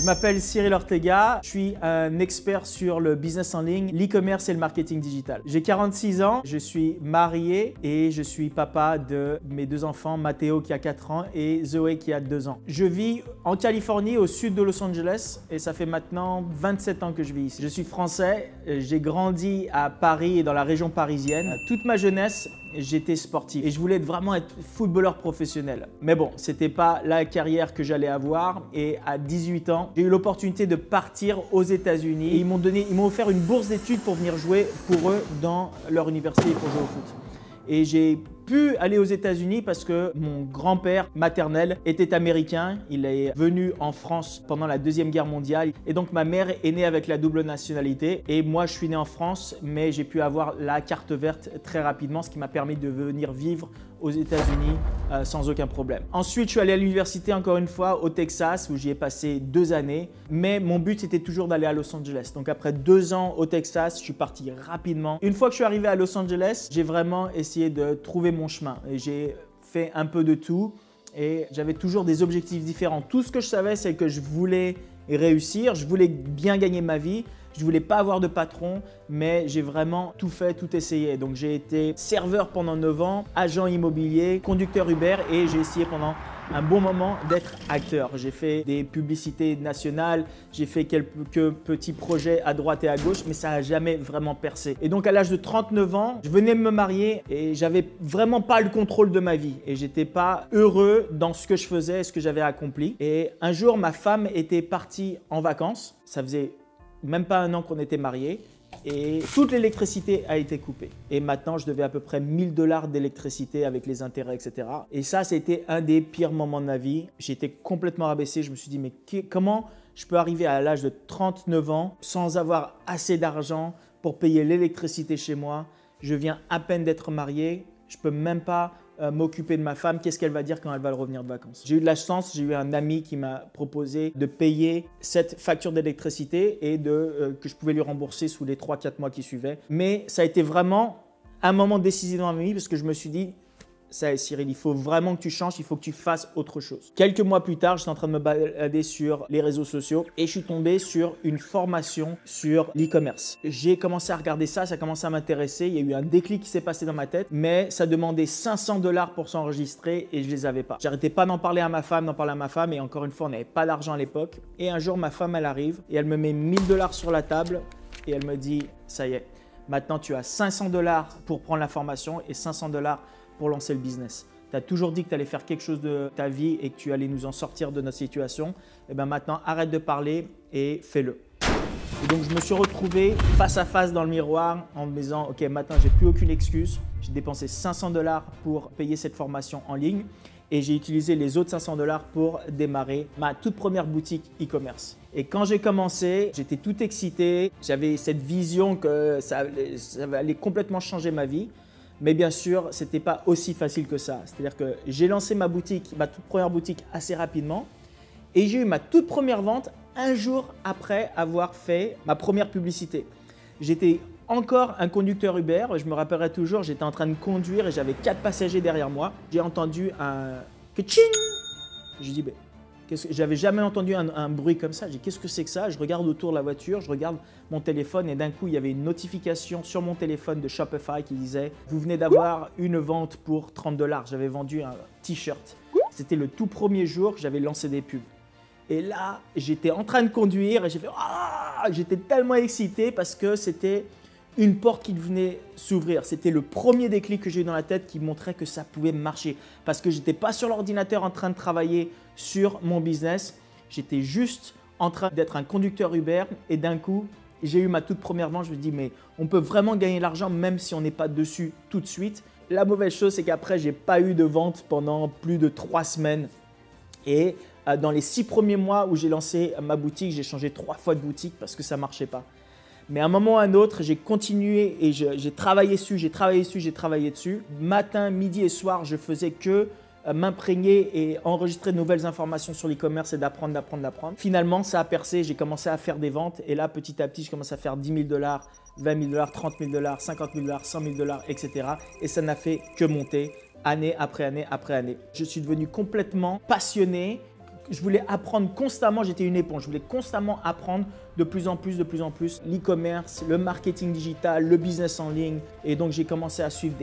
Je m'appelle Cyril Ortega, je suis un expert sur le business en ligne, l'e-commerce et le marketing digital. J'ai 46 ans, je suis marié et je suis papa de mes deux enfants, Matteo qui a 4 ans et Zoé qui a 2 ans. Je vis en Californie, au sud de Los Angeles et ça fait maintenant 27 ans que je vis ici. Je suis français, j'ai grandi à Paris et dans la région parisienne. Toute ma jeunesse, j'étais sportif et je voulais vraiment être footballeur professionnel. Mais bon, c'était pas la carrière que j'allais avoir et à 18 ans, j'ai eu l'opportunité de partir aux États-Unis et ils m'ont offert une bourse d'études pour venir jouer pour eux dans leur université pour jouer au foot. Et j'ai pu aller aux États-Unis parce que mon grand-père maternel était américain. Il est venu en France pendant la Deuxième Guerre mondiale. Et donc ma mère est née avec la double nationalité. Et moi, je suis né en France, mais j'ai pu avoir la carte verte très rapidement, ce qui m'a permis de venir vivre aux États-Unis sans aucun problème. Ensuite, je suis allé à l'université encore une fois au Texas où j'y ai passé 2 années. Mais mon but, c'était toujours d'aller à Los Angeles. Donc après 2 ans au Texas, je suis parti rapidement. Une fois que je suis arrivé à Los Angeles, j'ai vraiment essayé de trouver mon chemin. Et j'ai fait un peu de tout et j'avais toujours des objectifs différents. Tout ce que je savais, c'est que je voulais réussir, je voulais bien gagner ma vie. Je ne voulais pas avoir de patron, mais j'ai vraiment tout fait, tout essayé. Donc j'ai été serveur pendant 9 ans, agent immobilier, conducteur Uber et j'ai essayé pendant un bon moment d'être acteur. J'ai fait des publicités nationales, j'ai fait quelques petits projets à droite et à gauche, mais ça n'a jamais vraiment percé. Et donc à l'âge de 39 ans, je venais de me marier et j'avais vraiment pas le contrôle de ma vie et j'étais pas heureux dans ce que je faisais et ce que j'avais accompli. Et un jour, ma femme était partie en vacances. Ça faisait même pas 1 an qu'on était mariés et toute l'électricité a été coupée. Et maintenant, je devais à peu près 1000 $ d'électricité avec les intérêts, etc. Et ça, c'était un des pires moments de ma vie. J'étais complètement rabaissé. Je me suis dit, mais comment je peux arriver à l'âge de 39 ans sans avoir assez d'argent pour payer l'électricité chez moi? Je viens à peine d'être marié. Je peux même pas m'occuper de ma femme, qu'est-ce qu'elle va dire quand elle va revenir de vacances. J'ai eu de la chance, j'ai eu un ami qui m'a proposé de payer cette facture d'électricité et que je pouvais lui rembourser sous les 3-4 mois qui suivaient. Mais ça a été vraiment un moment décisif dans ma vie parce que je me suis dit, ça Cyril, il faut vraiment que tu changes, il faut que tu fasses autre chose. Quelques mois plus tard, j'étais en train de me balader sur les réseaux sociaux et je suis tombé sur une formation sur l'e-commerce. J'ai commencé à regarder ça, ça a commencé à m'intéresser. Il y a eu un déclic qui s'est passé dans ma tête, mais ça demandait 500 $ pour s'enregistrer et je les avais pas. J'arrêtais pas d'en parler à ma femme, et encore une fois, on n'avait pas d'argent à l'époque. Et un jour, ma femme, elle arrive et elle me met 1000 $ sur la table et elle me dit, ça y est, maintenant tu as 500 $ pour prendre la formation et 500 $ pour lancer le business. Tu as toujours dit que tu allais faire quelque chose de ta vie et que tu allais nous en sortir de notre situation. Et bien maintenant, arrête de parler et fais-le. Et donc, je me suis retrouvé face à face dans le miroir en me disant, OK, maintenant, j'ai plus aucune excuse. J'ai dépensé 500 $ pour payer cette formation en ligne et j'ai utilisé les autres 500 $ pour démarrer ma toute première boutique e-commerce. Et quand j'ai commencé, j'étais tout excité. J'avais cette vision que ça allait complètement changer ma vie. Mais bien sûr, ce n'était pas aussi facile que ça. C'est-à-dire que j'ai lancé ma toute première boutique assez rapidement et j'ai eu ma toute première vente un jour après avoir fait ma première publicité. J'étais encore un conducteur Uber, je me rappellerai toujours, j'étais en train de conduire et j'avais 4 passagers derrière moi. J'ai entendu un « Kaching !» Je dis « J'avais jamais entendu un bruit comme ça. J'ai dit, qu'est-ce que c'est que ça? Je regarde autour de la voiture, je regarde mon téléphone et d'un coup, il y avait une notification sur mon téléphone de Shopify qui disait « Vous venez d'avoir une vente pour 30 $. J'avais vendu un t-shirt. C'était le tout premier jour que j'avais lancé des pubs. Et là, j'étais en train de conduire et j'ai fait « Ah !» J'étais tellement excité parce que c'était une porte qui venait s'ouvrir. C'était le premier déclic que j'ai eu dans la tête qui montrait que ça pouvait marcher. Parce que je n'étais pas sur l'ordinateur en train de travailler sur mon business. J'étais juste en train d'être un conducteur Uber et d'un coup, j'ai eu ma toute première vente. Je me dis, mais on peut vraiment gagner de l'argent même si on n'est pas dessus tout de suite. La mauvaise chose, c'est qu'après, je n'ai pas eu de vente pendant plus de 3 semaines. Et dans les 6 premiers mois où j'ai lancé ma boutique, j'ai changé 3 fois de boutique parce que ça ne marchait pas. Mais à un moment ou à un autre, j'ai continué et j'ai travaillé dessus. Matin, midi et soir, je faisais que m'imprégner et enregistrer de nouvelles informations sur l'e-commerce et d'apprendre. Finalement, ça a percé, j'ai commencé à faire des ventes et là, petit à petit, je commence à faire 10 000 $, 20 000 $, 30 000 $, 50 000 $, 100 000 $, etc. Et ça n'a fait que monter année après année après année. Je suis devenu complètement passionné je voulais apprendre constamment, j'étais une éponge, je voulais constamment apprendre de plus en plus, l'e-commerce, le marketing digital, le business en ligne. Et donc, j'ai commencé à suivre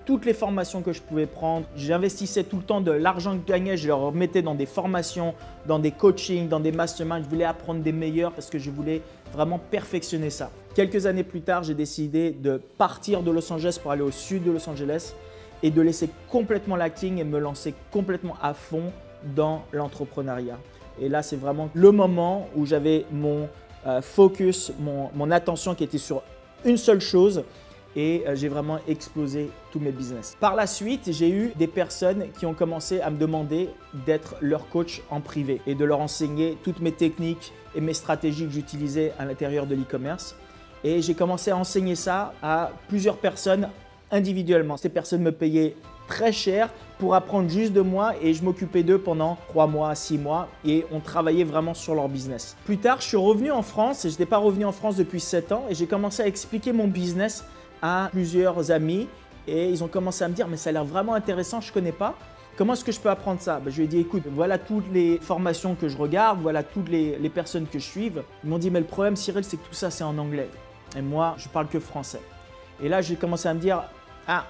toutes les formations que je pouvais prendre. J'investissais tout le temps de l'argent que je gagnais, je le remettais dans des formations, dans des coachings, dans des masterminds. Je voulais apprendre des meilleurs parce que je voulais vraiment perfectionner ça. Quelques années plus tard, j'ai décidé de partir de Los Angeles pour aller au sud de Los Angeles et de laisser complètement l'acting et me lancer complètement à fond dans l'entrepreneuriat. Et là, c'est vraiment le moment où j'avais mon focus, mon attention qui était sur une seule chose et j'ai vraiment explosé tous mes business. Par la suite, j'ai eu des personnes qui ont commencé à me demander d'être leur coach en privé et de leur enseigner toutes mes techniques et mes stratégies que j'utilisais à l'intérieur de l'e-commerce. Et j'ai commencé à enseigner ça à plusieurs personnes individuellement. Ces personnes me payaient très cher pour apprendre juste de moi et je m'occupais d'eux pendant 3 mois, 6 mois et on travaillait vraiment sur leur business. Plus tard, je suis revenu en France et je n'étais pas revenu en France depuis 7 ans et j'ai commencé à expliquer mon business à plusieurs amis et ils ont commencé à me dire « mais ça a l'air vraiment intéressant, je ne connais pas. Comment est-ce que je peux apprendre ça ?» Je lui ai dit « écoute, voilà toutes les formations que je regarde, voilà toutes les personnes que je suive. » Ils m'ont dit « mais le problème Cyril, c'est que tout ça c'est en anglais et moi je parle que français. » Et là, j'ai commencé à me dire « ah,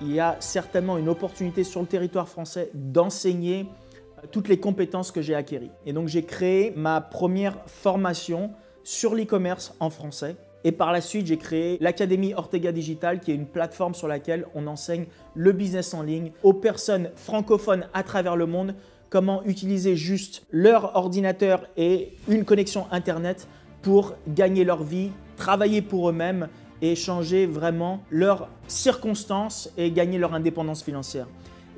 il y a certainement une opportunité sur le territoire français d'enseigner toutes les compétences que j'ai acquises. » Et donc, j'ai créé ma première formation sur l'e-commerce en français. Et par la suite, j'ai créé l'Académie Ortega Digital, qui est une plateforme sur laquelle on enseigne le business en ligne aux personnes francophones à travers le monde, comment utiliser juste leur ordinateur et une connexion Internet pour gagner leur vie, travailler pour eux-mêmes et changer vraiment leurs circonstances et gagner leur indépendance financière.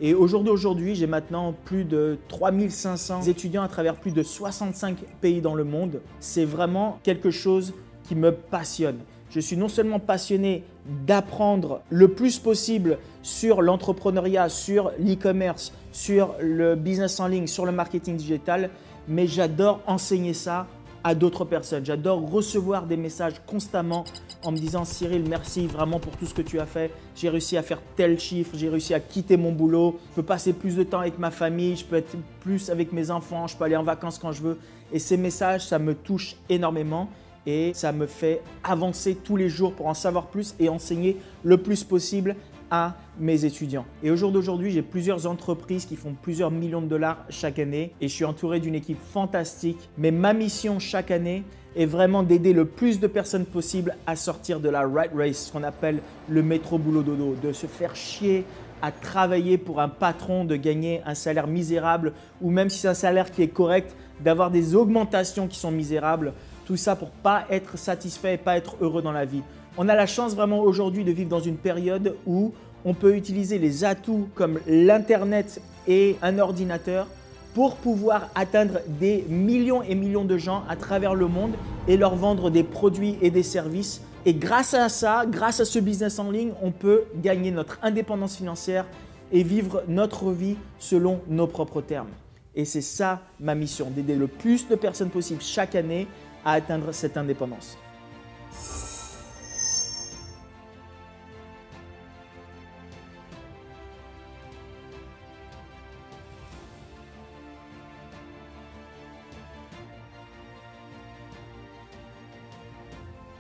Et aujourd'hui, j'ai maintenant plus de 3500 étudiants à travers plus de 65 pays dans le monde. C'est vraiment quelque chose qui me passionne. Je suis non seulement passionné d'apprendre le plus possible sur l'entrepreneuriat, sur l'e-commerce, sur le business en ligne, sur le marketing digital, mais j'adore enseigner ça à d'autres personnes. J'adore recevoir des messages constamment en me disant « Cyril, merci vraiment pour tout ce que tu as fait. J'ai réussi à faire tel chiffre, j'ai réussi à quitter mon boulot. Je peux passer plus de temps avec ma famille, je peux être plus avec mes enfants, je peux aller en vacances quand je veux. » Et ces messages, ça me touche énormément et ça me fait avancer tous les jours pour en savoir plus et enseigner le plus possible à mes étudiants. Et au jour d'aujourd'hui, j'ai plusieurs entreprises qui font plusieurs millions de dollars chaque année et je suis entouré d'une équipe fantastique. Mais ma mission chaque année est vraiment d'aider le plus de personnes possible à sortir de la rat race, ce qu'on appelle le métro boulot dodo, de se faire chier à travailler pour un patron, de gagner un salaire misérable ou même si c'est un salaire qui est correct, d'avoir des augmentations qui sont misérables. Tout ça pour ne pas être satisfait et pas être heureux dans la vie. On a la chance vraiment aujourd'hui de vivre dans une période où on peut utiliser les atouts comme l'Internet et un ordinateur pour pouvoir atteindre des millions et millions de gens à travers le monde et leur vendre des produits et des services. Et grâce à ça, grâce à ce business en ligne, on peut gagner notre indépendance financière et vivre notre vie selon nos propres termes. Et c'est ça ma mission, d'aider le plus de personnes possible chaque année à atteindre cette indépendance.